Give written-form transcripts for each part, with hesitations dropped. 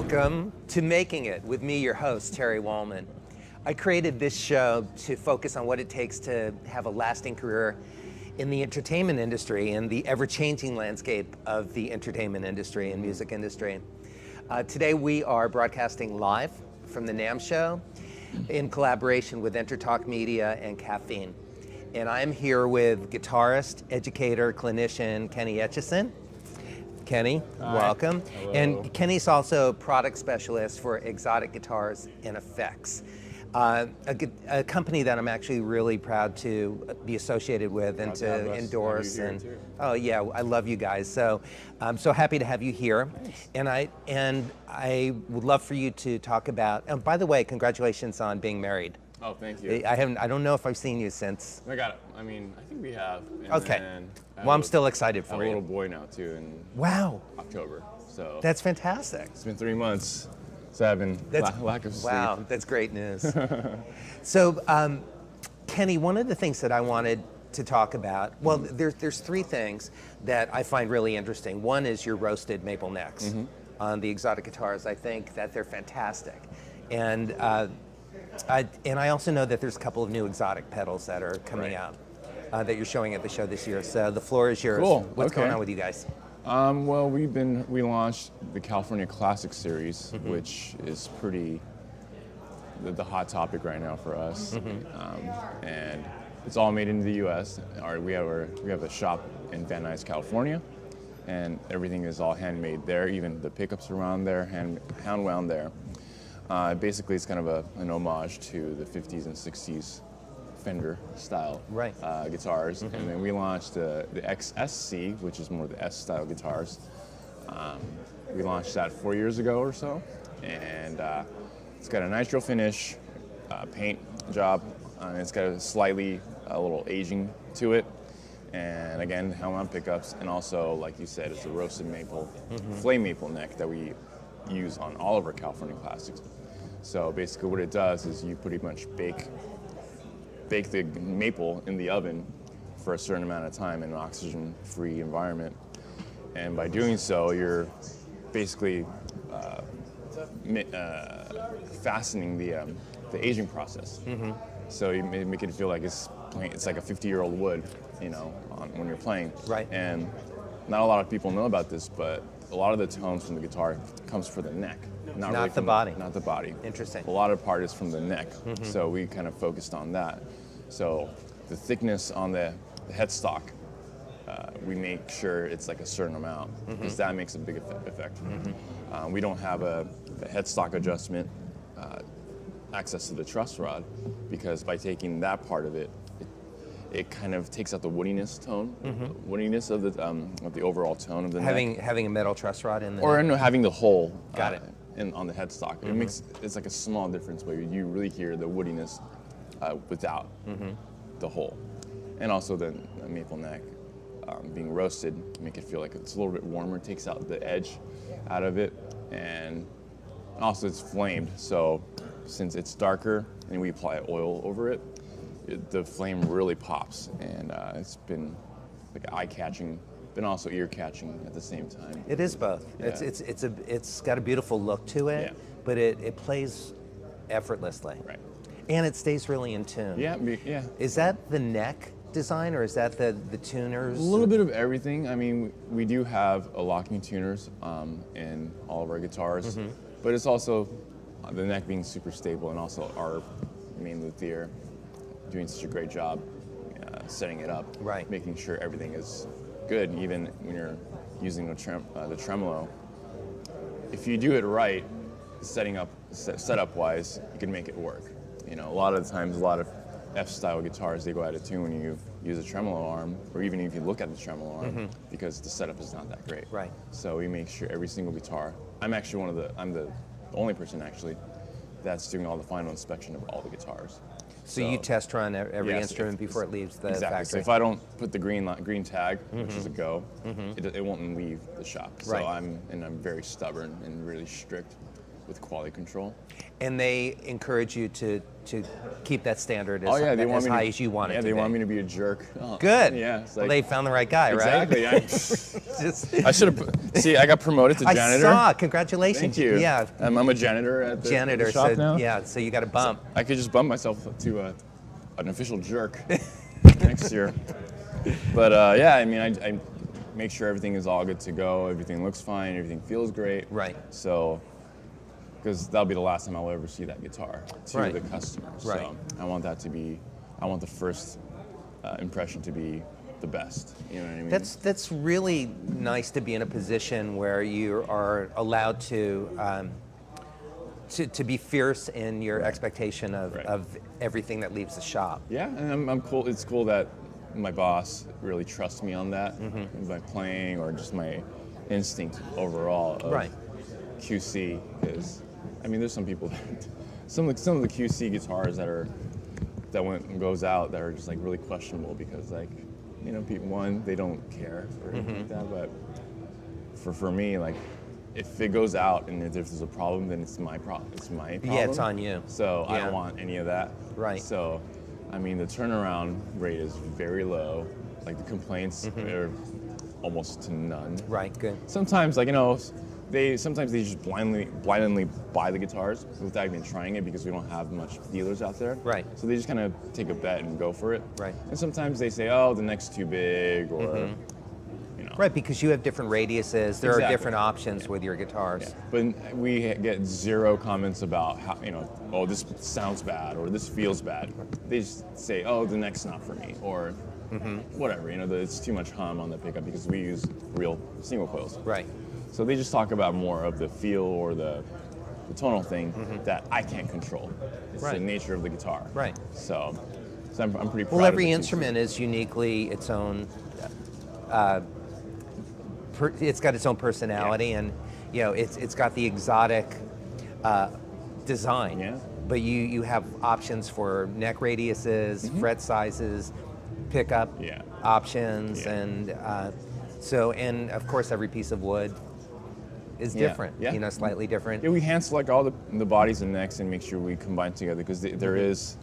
Welcome to Making It with me, your host, Terry Wollman. I created this show to focus on what it takes to have a lasting career in the entertainment industry and the ever-changing landscape of the entertainment industry and music industry. Today we are broadcasting live from the NAMM show in collaboration with EnterTalk Media and Caffeine. And I'm here with guitarist, educator, clinician, Kenny Echizen. Kenny, Hi. welcome. Hello. And Kenny's also product specialist for Xotic Guitars and Effects, a company that I'm actually really proud to be associated with and to endorse. And oh yeah, I love you guys. So I'm so happy to have you here. Thanks. And I would love for you to talk about. And by the way, congratulations on being married. Oh, thank you. I don't know if I've seen you since. I got it. I mean, I think we have. And Okay. then Well, I'm still excited I have for a you. little boy now too in Wow, October. So that's fantastic. it's been 3 months. So I've been lack of sleep. Wow, that's great news. So, Kenny, one of the things that I wanted to talk about, well, there's three things that I find really interesting. One is your roasted maple necks on the Xotic guitars. I think that they're fantastic. And I also know that there's a couple of new Xotic pedals that are coming out that you're showing at the show this year. So the floor is yours. Cool. What's Okay. going on with you guys? Well, we launched the California Classic Series, which is pretty the hot topic right now for us, and it's all made in the U.S. We have a shop in Van Nuys, California, and everything is all handmade there. Even the pickups around there, hand wound there. Basically, it's kind of an homage to the 50s and 60s Fender style guitars. And then we launched the XSC, which is more the S style guitars. We launched that 4 years ago or so, and it's got a nitro finish, paint job, and it's got a little aging to it. And again, helm-on pickups, and also, like you said, it's a roasted maple, flame maple neck that we use on all of our California Classics. So basically what it does is you pretty much bake the maple in the oven for a certain amount of time in an oxygen-free environment. And by doing so, you're basically fastening the aging process. So you make it feel like it's like a 50-year-old wood, when you're playing. Right. And not a lot of people know about this, but a lot of the tones from the guitar comes from the neck. Not really the body. Not the body. Interesting. A lot of part is from the neck, so we kind of focused on that. So the thickness on the headstock, we make sure it's like a certain amount, because that makes a big effect. We don't have a headstock adjustment access to the truss rod, because by taking that part of it, it kind of takes out the woodiness tone, woodiness of the overall tone of the neck. Having a metal truss rod in there. Or having the hole Got it. on the headstock. It's like a small difference, but you really hear the woodiness without the hole. And also the maple neck being roasted, make it feel like it's a little bit warmer, takes out the edge out of it, and also it's flamed. So since it's darker and we apply oil over it, the flame really pops, and it's been like eye-catching, but also ear-catching at the same time. It is both. Yeah. It's got a beautiful look to it, but it plays effortlessly. Right. And it stays really in tune. Yeah. Is that the neck design, or is that the tuners? A little bit of everything. I mean, we do have a locking tuners in all of our guitars, but it's also the neck being super stable, and also our main luthier doing such a great job setting it up, making sure everything is good, even when you're using the tremolo. If you do it right, setup wise, you can make it work. A lot of the times, a lot of F-style guitars, they go out of tune when you use a tremolo arm, or even if you look at the tremolo arm, because the setup is not that great. Right. So we make sure every single guitar. I'm the only person actually that's doing all the final inspection of all the guitars. So you test run every instrument before it leaves the factory? So if I don't put the green tag, which is a go, it won't leave the shop. So I'm very stubborn and really strict with quality control. And they encourage you to keep that standard as, Oh yeah, they want as me high to, as you want it yeah, to they be. want me to be a jerk. Oh, Good. Yeah. It's Well, like, they found the right guy, right? exactly. I should have. See, I got promoted to janitor. I saw. Congratulations. Thank you. Yeah. I'm a janitor at the shop so, now. Yeah. So you got a bump. So I could just bump myself to an official jerk next year. But yeah, I mean, I make sure everything is all good to go. Everything looks fine. Everything feels great. Right. So, because that'll be the last time I'll ever see that guitar to the customer. Right. So I want that to be. I want the first impression to be the best. You know what I mean? That's really nice to be in a position where you are allowed to be fierce in your expectation of everything that leaves the shop. Yeah, and I'm cool. It's cool that my boss really trusts me on that by playing or just my instinct overall of QC. Because I mean, there's some people that some of the QC guitars that goes out that are just like really questionable because like, you know, they don't care or anything like that. But for me, like, if it goes out and if there's a problem, then it's my problem. It's my problem. Yeah, it's on you. So I don't want any of that. Right. So, I mean, the turnaround rate is very low. Like the complaints are almost to none. Right. Good. Sometimes, like, you know, sometimes they just blindly buy the guitars without even trying it because we don't have much dealers out there. Right. So they just kind of take a bet and go for it. Right. And sometimes they say, oh, the neck's too big, or you know. Right, because you have different radiuses. There are different options with your guitars. Yeah. But we get zero comments about how, you know, oh, this sounds bad or this feels bad. They just say, oh, the neck's not for me, or whatever. You know, it's too much hum on the pickup because we use real single coils. Right. So they just talk about more of the feel or the tonal thing that I can't control. It's the nature of the guitar. Right. So I'm pretty proud Well, every of the instrument is uniquely its own. It's got its own personality, and you know, it's got the exotic design. Yeah. But you have options for neck radiuses, fret sizes, pickup options, and and of course every piece of wood is different. Yeah. You know, slightly different. Yeah, we hand select all the bodies and necks and make sure we combine together because there is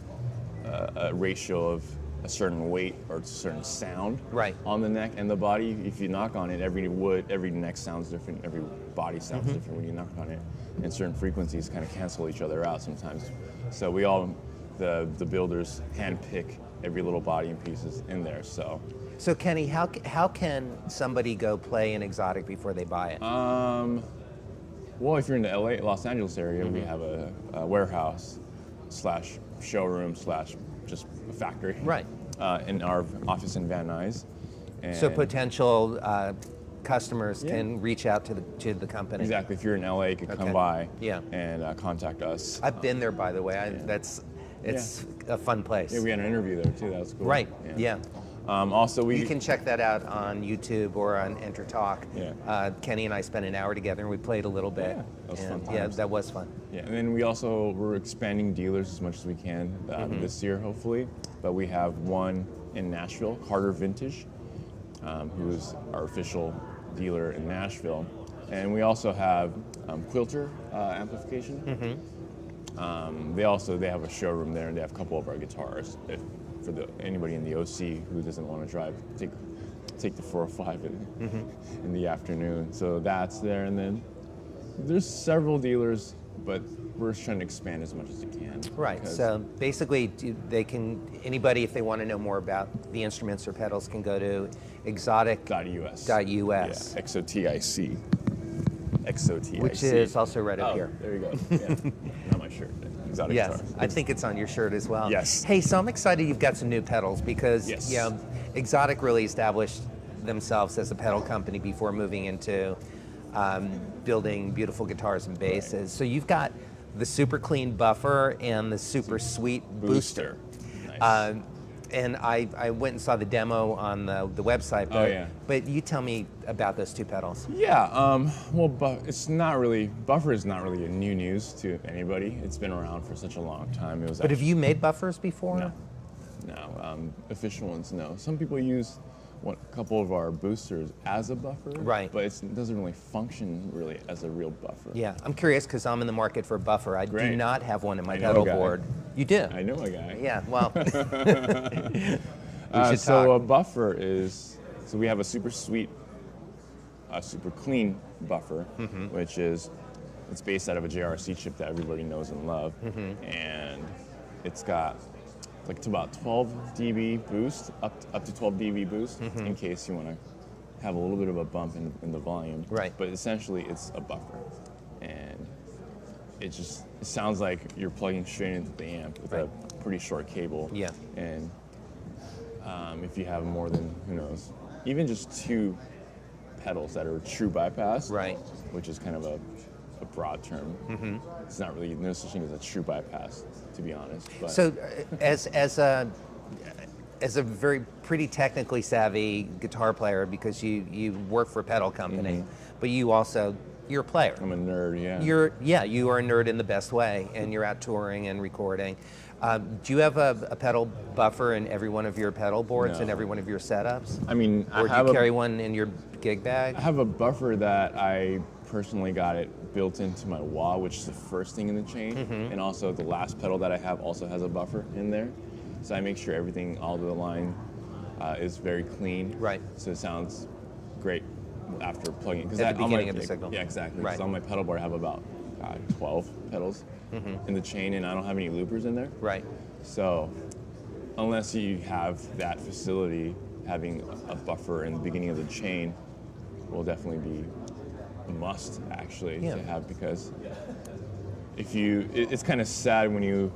a ratio of a certain weight or a certain sound on the neck and the body. If you knock on it, every neck sounds different, every body sounds different when you knock on it, and certain frequencies kind of cancel each other out sometimes. So we all, the builders, hand pick every little body and pieces in there. So Kenny, how can somebody go play an Xotic before they buy it? Well, if you're in the Los Angeles area, we have a warehouse / showroom / just a factory. Right. In our office in Van Nuys. And So potential customers can reach out to the company. Exactly. If you're in LA, you could come by Yeah. and contact us. I've been there, by the way. It's a fun place. Yeah, we had an interview there too. That was cool. Right. Yeah. Also, You can check that out on YouTube or on EnterTalk. Yeah. Kenny and I spent an hour together and we played a little bit. Yeah, that was fun Yeah, times. that was fun. Yeah, and then we're expanding dealers as much as we can this year, hopefully. But we have one in Nashville, Carter Vintage, who is our official dealer in Nashville, and we also have Quilter Amplification. They have a showroom there, and they have a couple of our guitars. For anybody in the OC who doesn't want to drive, take the 405 in the afternoon. So that's there, and then there's several dealers, but we're just trying to expand as much as we can. Right. So basically, anybody, if they want to know more about the instruments or pedals, can go to exotic.us. Yeah, Xotic. Xotic. Which is also right up here. There you go. Yeah. Not my shirt. Xotic Yes, Guitars. I think it's on your shirt as well. Yes. Hey, so I'm excited you've got some new pedals because Yes. you know, Xotic really established themselves as a pedal company before moving into building beautiful guitars and basses. So you've got the super clean buffer and the super sweet booster. Nice. And I went and saw the demo on the website. But, but you tell me about those two pedals. Yeah. Well, buffer is not really a new news to anybody. It's been around for such a long time. But have you made buffers before? No. Official ones, no. Some people use a couple of our boosters as a buffer, Right. but it doesn't really function really as a real buffer. Yeah, I'm curious because I'm in the market for a buffer. I do Great. not have one in my I know a pedal guy. board. You do? I know a guy. Yeah, well, we should So talk. a buffer is, so we have a super sweet, super clean buffer, which is, it's based out of a JRC chip that everybody knows and love, and it's got like it's about 12 dB boost, up to 12 dB boost, in case you want to have a little bit of a bump in the volume. Right. But essentially, it's a buffer, and it sounds like you're plugging straight into the amp with a pretty short cable. Yeah. And if you have more than, who knows, even just 2 pedals that are true bypass, Right. which is kind of a broad term. It's not really, no such thing as a true bypass, to be honest. But So, as a very pretty technically savvy guitar player, because you work for a pedal company, but you're a player. I'm a nerd, yeah. You are a nerd in the best way, and you're out touring and recording. Do you have a pedal buffer in every one of your pedal boards and No. every one of your setups? I mean, Or do you carry one in your gig bag? I have a buffer that I personally got it built into my wah, which is the first thing in the chain, and also the last pedal that I have also has a buffer in there. So I make sure everything, all of the line is very clean. Right. So it sounds great after plugging. At the beginning of the signal. Yeah, exactly. Right. Because on my pedal board I have about 12 pedals in the chain, and I don't have any loopers in there. Right. So unless you have that facility, having a buffer in the beginning of the chain will definitely be a must, actually, to have, because if it's kind of sad when you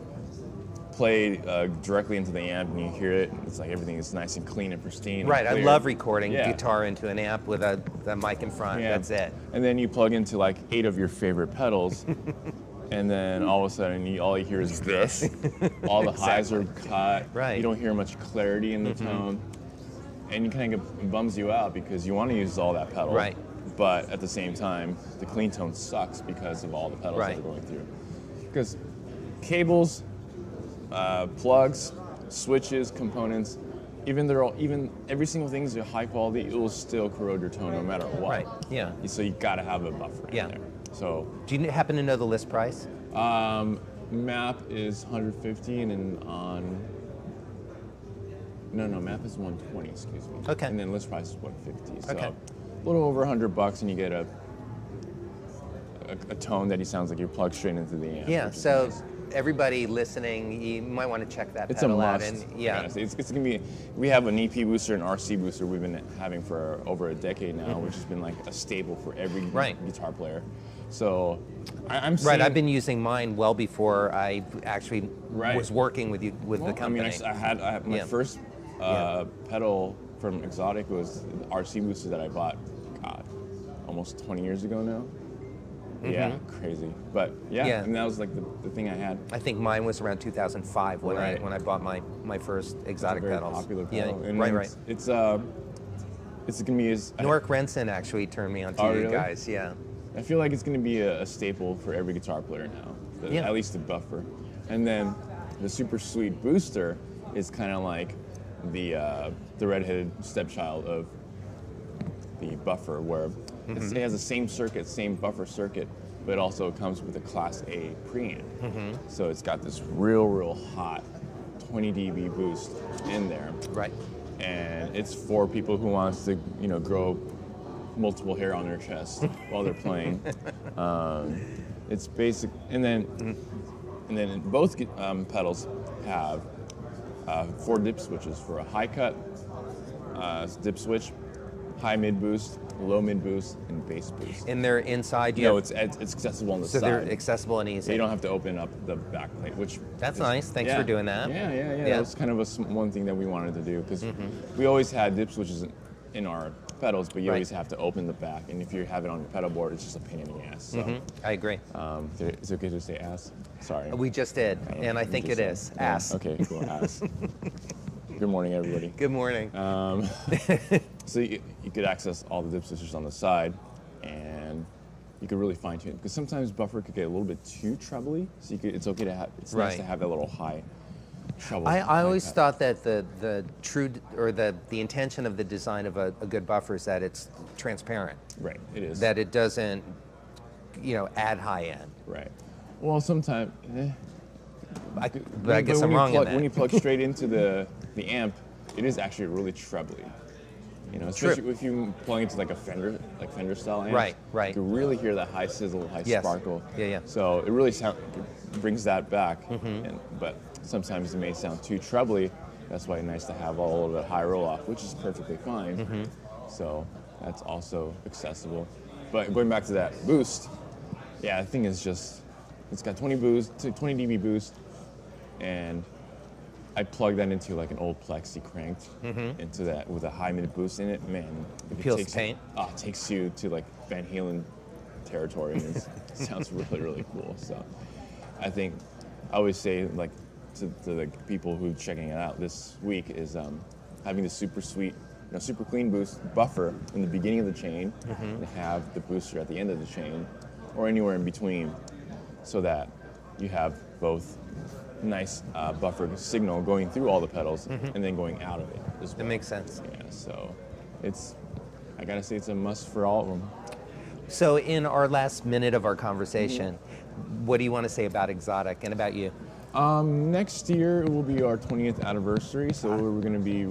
play directly into the amp and you hear it, it's like everything is nice and clean and pristine. Right. And I clear. love recording Yeah. guitar into an amp with a mic in front. Yeah. That's it. And then you plug into like 8 of your favorite pedals, and then all of a sudden all you hear is this. All the highs are cut. Right. You don't hear much clarity in the tone, and it kind of bums you out because you want to use all that pedal. Right. But at the same time, the clean tone sucks because of all the pedals that Right. are going through. Because cables, plugs, switches, components, even every single thing is high quality, it will still corrode your tone no matter what. Right. Yeah. So you got to have a buffer in there. So Do you happen to know the list price? map is 150, and then map is 120. Excuse me. Okay. And then list price is 150. So Okay. a little over $100, and you get a tone that sounds like you're plugged straight into the amp. Yeah. which is So nice. every listening, you might want to check that It's a pedal out. must. And yeah. It's gonna be. We have an EP booster and RC booster we've been having for over a decade now, which has been like a staple for every guitar player. So I'm seeing, Right, I've been using mine well before I actually was working with the company. I mean, I had my first pedal from Xotic was the RC booster that I bought, almost 20 years ago now. Yeah, crazy. But yeah, and that was like the thing I had. I think mine was around 2005 when Right. I bought my first Xotic Very pedals. popular pedal. Yeah, And right. It's gonna be as Nork Renson actually turned me on to you really? guys. Yeah. I feel like it's going to be a staple for every guitar player now, at least the buffer. And then the super sweet booster is kind of like the redheaded stepchild of the buffer, where it has the same circuit, same buffer circuit, but also it comes with a Class A preamp. So it's got this real hot 20 dB boost in there. Right. And it's for people who wants to, grow multiple hair on their chest while they're playing. It's basic, and then both pedals have 4 dip switches for a high cut dip switch, high mid boost, low mid boost, and bass boost. And they're inside you. No, it's accessible on the so side. they're accessible and easy. So you don't have to open up the back plate, which That's is, nice. Thanks for doing that. Yeah. That was kind of one thing that we wanted to do, because we always had dip switches in our pedals, but you always have to open the back, and if you have it on your pedal board, it's just a pain in the ass. So, I agree. is it okay to say ass? Sorry. We just did, and I think it is. Ass. Okay, cool, ass. Good morning, everybody. Good morning. So you could access all the dip switches on the side, and you could really fine tune it, because sometimes buffer could get a little bit too trebly. So it's okay to have. It's nice to have that little high treble. I always that. thought that the true or the intention of the design of a good buffer is that it's transparent. Right, it is. That it doesn't, add high end. Right. Well, sometimes. But I guess I'm wrong in that. When you plug straight into the amp, it is actually really trebly. Especially if you plug into like a Fender style amp. Right. You really hear that high sizzle, high sparkle. Yeah. So it really brings that back. But sometimes it may sound too trebly. That's why it's nice to have a little bit high roll off, which is perfectly fine. So that's also accessible. But going back to that boost, yeah, the thing is just, it's got 20 dB boost, and I plugged that into like an old Plexi cranked into that with a high mid boost in it. Man, Peels paint. It takes you to like Van Halen territory, and it sounds really, really cool. So I think I always say like to the people who are checking it out this week is having the super sweet, super clean boost buffer in the beginning of the chain, and have the booster at the end of the chain, or anywhere in between, so that you have both nice buffer signal going through all the pedals and then going out of it as well. That makes sense. Yeah, so I gotta say it's a must for all of them. So in our last minute of our conversation, what do you want to say about Xotic and about you? Next year will be our 20th anniversary, so we're going to be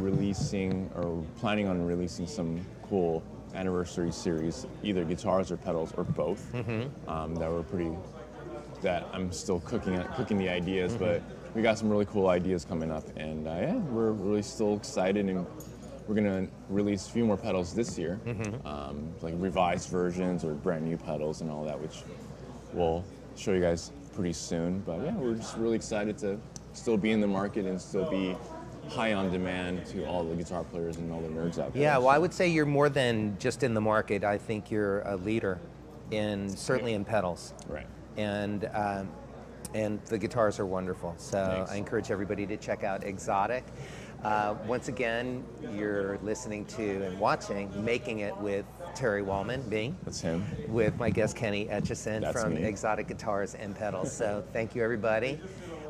planning on releasing some cool anniversary series, either guitars or pedals or both. That I'm still cooking the ideas, but we got some really cool ideas coming up, and we're really still excited, and we're gonna release a few more pedals this year, like revised versions or brand new pedals and all that, which we'll show you guys pretty soon. But yeah, we're just really excited to still be in the market and still be high on demand to all the guitar players and all the nerds out there. Yeah, well, I would say you're more than just in the market. I think you're a leader certainly in pedals. Right. And the guitars are wonderful. So Thanks. I encourage everybody to check out Xotic. Once again, you're listening to and watching Making It with Terry Wollman, That's him. with my guest Kenny Echizen That's from me. Xotic Guitars and Pedals. So thank you, everybody.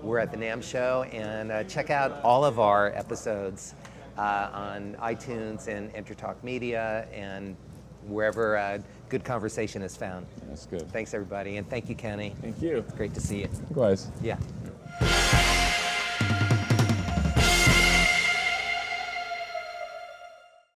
We're at the NAMM show, and check out all of our episodes on iTunes and EnterTalk Media and wherever good conversation is found. That's good. Thanks, everybody, and thank you, Kenny. Thank you. It's great to see you. Likewise. Yeah.